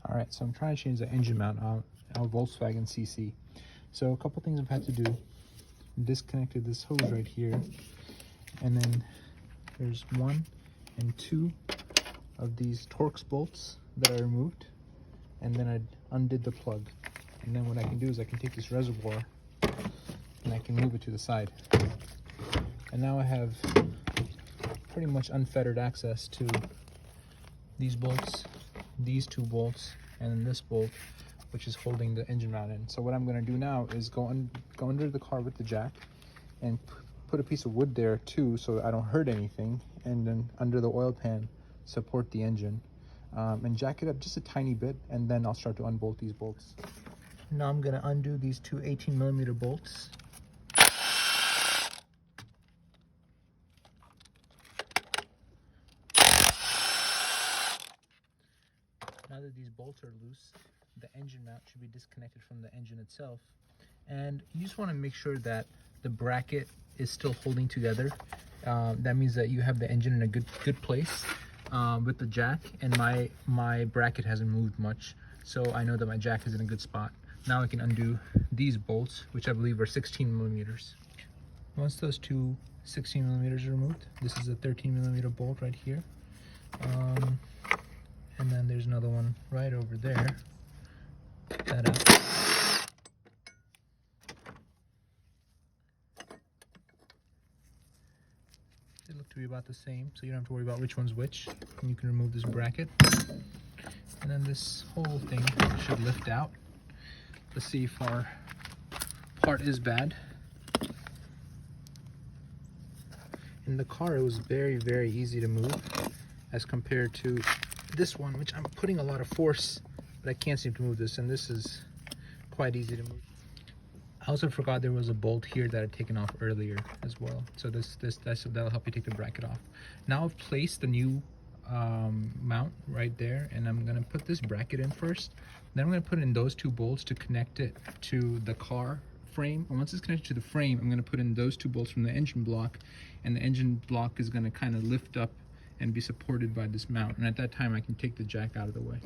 All right, so I'm trying to change the engine mount on our Volkswagen CC. So a couple things I've had to do. Disconnected this hose right here, and then there's 1 and 2 of these Torx bolts that I removed, and then I undid the plug. And then what I can do is I can take this reservoir and I can move it to the side. And now I have pretty much unfettered access to these bolts, these 2 bolts, and then this bolt, which is holding the engine mount in. So what I'm going to do now is go under the car with the jack and put a piece of wood there too, so I don't hurt anything, and then under the oil pan support the engine, and jack it up just a tiny bit, and then I'll start to unbolt these bolts. Now I'm going to undo these 2 18mm bolts. Now that these bolts are loose, the engine mount should be disconnected from the engine itself. And you just want to make sure that the bracket is still holding together. That means that you have the engine in a good place with the jack, and my bracket hasn't moved much. So I know that my jack is in a good spot. Now I can undo these bolts, which I believe are 16mm. Once those 2 16mm are removed, this is a 13mm bolt right here. And then there's another one right over there. That out. They look to be about the same, so you don't have to worry about which one's which. And you can remove this bracket. And then this whole thing should lift out. Let's see if our part is bad. In the car, it was very, very easy to move as compared to this one, which I'm putting a lot of force, but I can't seem to move this, and this is quite easy to move. I also forgot there was a bolt here that I'd taken off earlier as well, so that'll help you take the bracket off. Now I've placed the new mount right there, and I'm gonna put this bracket in first. Then I'm gonna put in those 2 bolts to connect it to the car frame, and once it's connected to the frame, I'm gonna put in those 2 bolts from the engine block, and the engine block is gonna kind of lift up and be supported by this mount, and at that time I can take the jack out of the way.